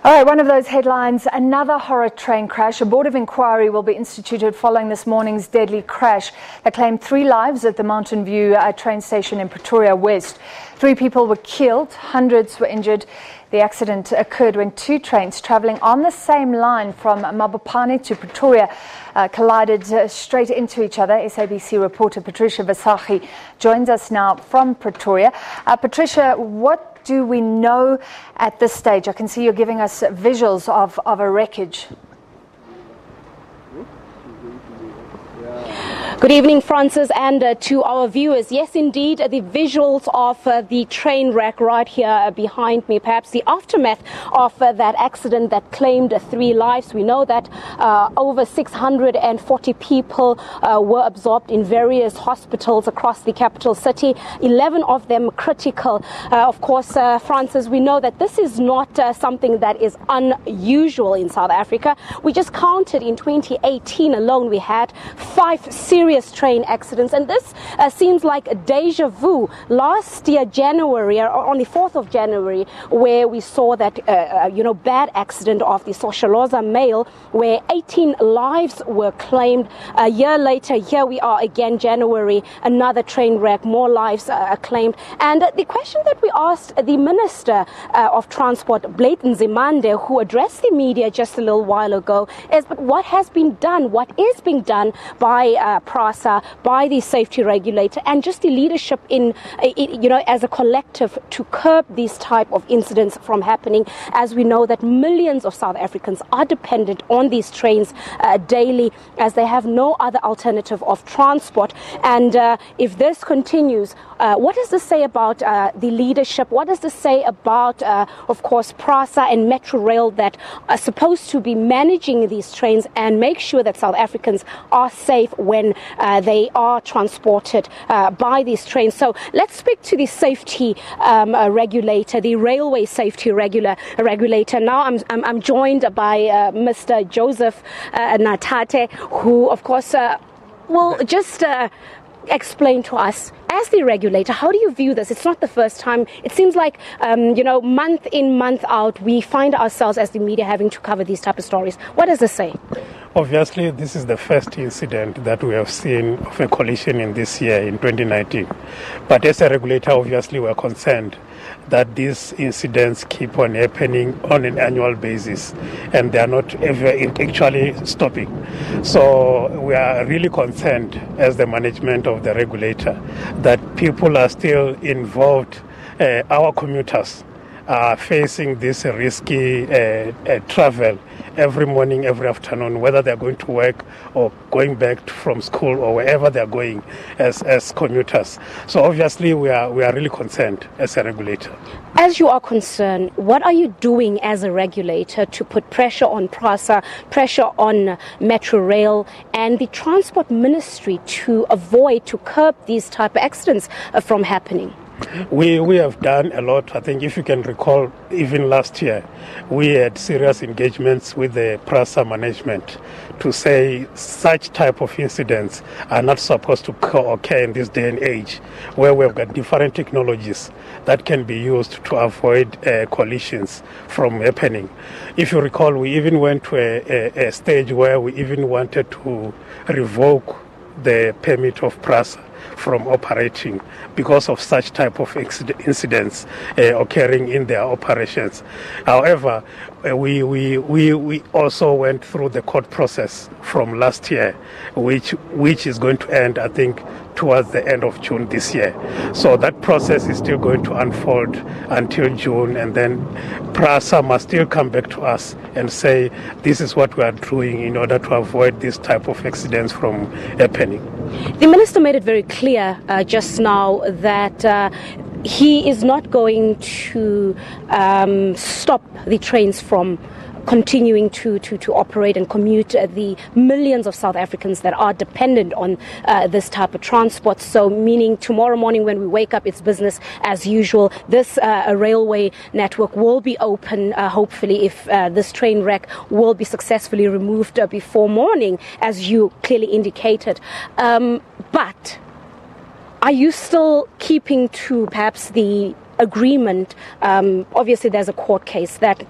All right, one of those headlines, another horror train crash. A board of inquiry will be instituted following this morning's deadly crash that claimed 3 lives at the Mountain View train station in Pretoria West. 3 people were killed, hundreds were injured. The accident occurred when 2 trains travelling on the same line from Mabopane to Pretoria collided straight into each other. SABC reporter Patricia Visagie joins us now from Pretoria. Patricia, what do we know at this stage? I can see you're giving us visuals of a wreckage. Good evening, Francis, and to our viewers. Yes, indeed, the visuals of the train wreck right here behind me, perhaps the aftermath of that accident that claimed 3 lives. We know that over 640 people were absorbed in various hospitals across the capital city, 11 of them critical. Of course, Francis, we know that this is not something that is unusual in South Africa. We just counted in 2018 alone, we had 5 serious train accidents, and this seems like a deja vu. Last year, January, or on the 4th of January, where we saw that bad accident of the Soshaloza mail, where 18 lives were claimed. A year later, here we are again, January, another train wreck, more lives claimed. And the question that we asked the Minister of Transport, Blade Nzimande, who addressed the media just a little while ago, is what has been done, what is being done by PRASA, by the safety regulator, and just the leadership as a collective to curb these type of incidents from happening, as we know that millions of South Africans are dependent on these trains daily, as they have no other alternative of transport. And if this continues, what does this say about the leadership? What does this say about, of course, PRASA and Metro Rail that are supposed to be managing these trains and make sure that South Africans are safe when they are transported by these trains? So let's speak to the safety regulator, the railway safety regulator. Now I'm joined by Mr. Joseph Natate, who, of course, will just explain to us, as the regulator, how do you view this? It's not the first time. It seems like, month in, month out, we find ourselves as the media having to cover these type of stories. What does this say? Obviously, this is the first incident that we have seen of a collision in this year, in 2019. But as a regulator, obviously, we're concerned that these incidents keep on happening on an annual basis, and they are not ever actually stopping. So we are really concerned as the management of the regulator that people are still involved. Our commuters are facing this risky travel every morning, every afternoon, whether they're going to work or going back from school or wherever they're going as commuters. So obviously we are really concerned as a regulator. As you are concerned, what are you doing as a regulator to put pressure on PRASA, pressure on Metro Rail and the Transport Ministry to curb these type of accidents from happening? We have done a lot. I think if you can recall, even last year, we had serious engagements with the PRASA management to say such type of incidents are not supposed to occur in this day and age, where we've got different technologies that can be used to avoid collisions from happening. If you recall, we even went to a stage where we even wanted to revoke the permit of PRASA from operating because of such type of incidents occurring in their operations. However, we also went through the court process from last year, which is going to end, I think, towards the end of June this year. So that process is still going to unfold until June, and then PRASA must still come back to us and say this is what we are doing in order to avoid this type of accidents from happening. The minister made it very clear just now that he is not going to stop the trains from continuing to operate and commute the millions of South Africans that are dependent on this type of transport. So meaning tomorrow morning when we wake up, it's business as usual. This railway network will be open, hopefully, if this train wreck will be successfully removed before morning, as you clearly indicated. But are you still keeping to perhaps the agreement? Obviously, there's a court case that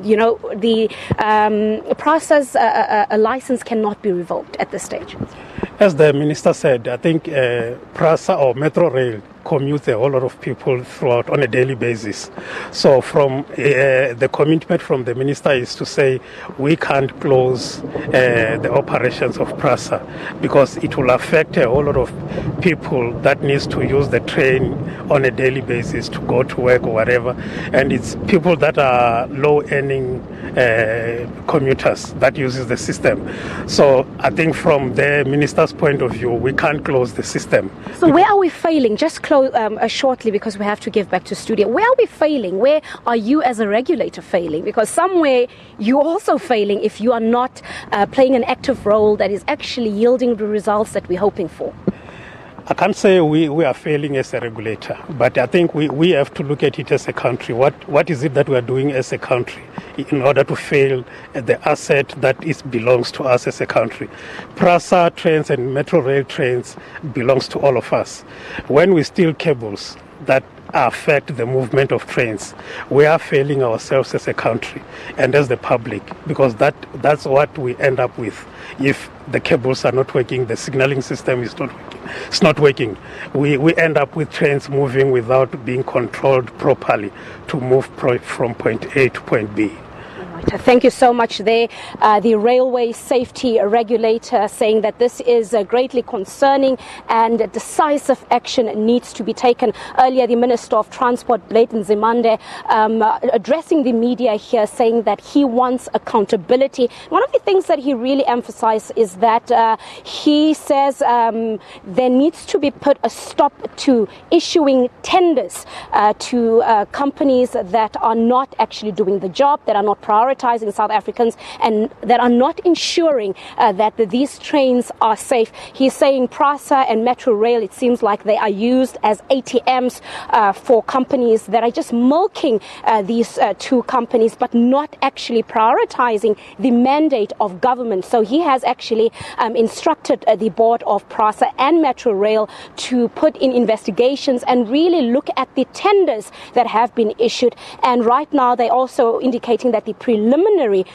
the PRASA's license cannot be revoked at this stage? As the minister said, I think PRASA or Metro Rail commutes a whole lot of people throughout on a daily basis. So from the commitment from the minister is to say we can't close the operations of PRASA because it will affect a whole lot of people that needs to use the train on a daily basis to go to work or whatever. And it's people that are low-earning commuters that uses the system. So I think from the minister's point of view, we can't close the system. So where are we failing? Just shortly, because we have to give back to studio. Where are we failing? Where are you as a regulator failing? Because somewhere you're also failing if you are not playing an active role that is actually yielding the results that we're hoping for. I can't say we are failing as a regulator, but I think we have to look at it as a country. What is it that we are doing as a country in order to fail the asset that belongs to us as a country? PRASA trains and Metro Rail trains belongs to all of us. When we steal cables that affect the movement of trains, we are failing ourselves as a country and as the public, because that's what we end up with. If the cables are not working, the signaling system is not working. It's not working. We end up with trains moving without being controlled properly to move from point A to point B. Thank you so much there. The railway safety regulator saying that this is greatly concerning and decisive action needs to be taken. Earlier, the Minister of Transport, Blade Nzimande, addressing the media here, saying that he wants accountability. One of the things that he really emphasized is that he says there needs to be put a stop to issuing tenders to companies that are not actually doing the job, that are not prioritizing South Africans, and that are not ensuring that these trains are safe. He's saying PRASA and Metro Rail, it seems like they are used as ATMs for companies that are just milking these two companies, but not actually prioritizing the mandate of government. So he has actually instructed the board of PRASA and Metro Rail to put in investigations and really look at the tenders that have been issued. And right now they're also indicating that the preliminary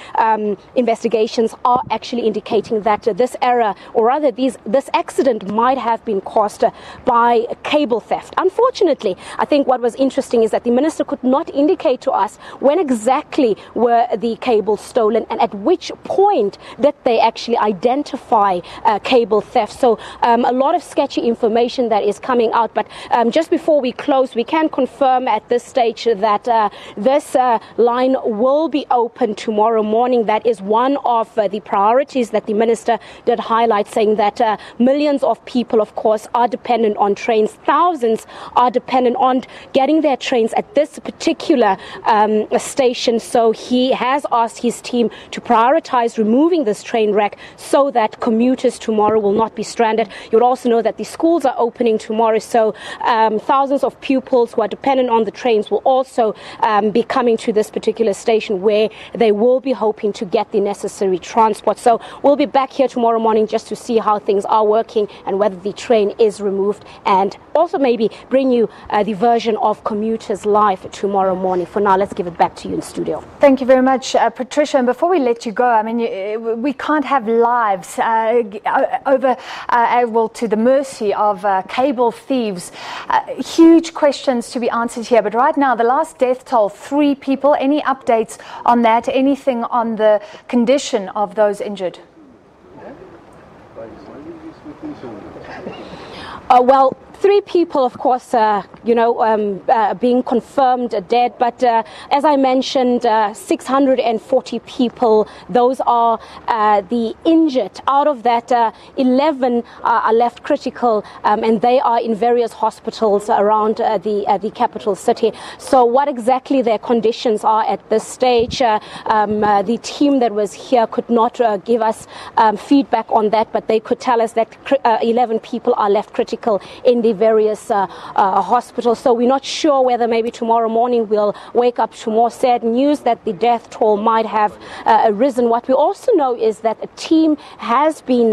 investigations are actually indicating that this error, or rather this accident, might have been caused by cable theft. Unfortunately, I think what was interesting is that the minister could not indicate to us when exactly were the cables stolen and at which point did they actually identify cable theft. So a lot of sketchy information that is coming out. But just before we close, we can confirm at this stage that this line will be open tomorrow morning. That is one of the priorities that the minister did highlight, saying that millions of people, of course, are dependent on trains. Thousands are dependent on getting their trains at this particular station. So he has asked his team to prioritize removing this train wreck so that commuters tomorrow will not be stranded. You'll also know that the schools are opening tomorrow, so thousands of pupils who are dependent on the trains will also be coming to this particular station where they will be hoping to get the necessary transport. So we'll be back here tomorrow morning just to see how things are working and whether the train is removed, and also maybe bring you the version of commuters live tomorrow morning. For now, let's give it back to you in studio. Thank you very much, Patricia. And before we let you go, I mean, we can't have lives to the mercy of cable thieves. Huge questions to be answered here. But right now, the last death toll, 3 people. Any updates on that? Anything on the condition of those injured? Well, 3 people, of course, being confirmed dead. But as I mentioned, 640 people, those are the injured. Out of that, 11 are left critical, and they are in various hospitals around the capital city. So what exactly their conditions are at this stage, the team that was here could not give us feedback on that, but they could tell us that 11 people are left critical in the various hospitals. So we're not sure whether maybe tomorrow morning we'll wake up to more sad news that the death toll might have risen. What we also know is that a team has been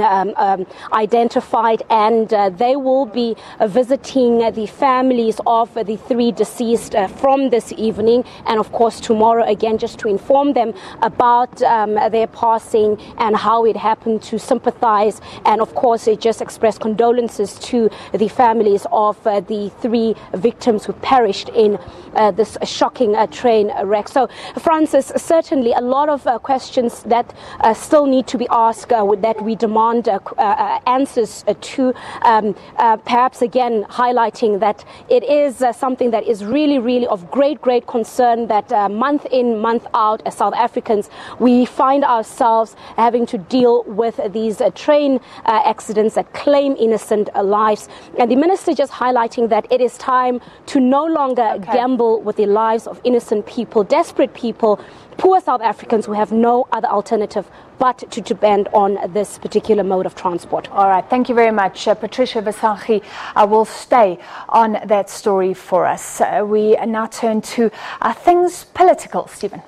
identified, and they will be visiting the families of the 3 deceased from this evening, and of course tomorrow again, just to inform them about their passing and how it happened, to sympathize, and of course just express condolences to the families of the 3 victims who perished in this shocking train wreck. So Francis, certainly a lot of questions that still need to be asked, that we demand answers to, perhaps again highlighting that it is something that is really of great concern, that month in, month out, as South Africans, we find ourselves having to deal with these train accidents that claim innocent lives. And the minister just highlighting that it is time to no longer gamble with the lives of innocent people, desperate people, poor South Africans who have no other alternative but to depend on this particular mode of transport. All right, thank you very much. Patricia Visagie will stay on that story for us. We now turn to things political, Stephen.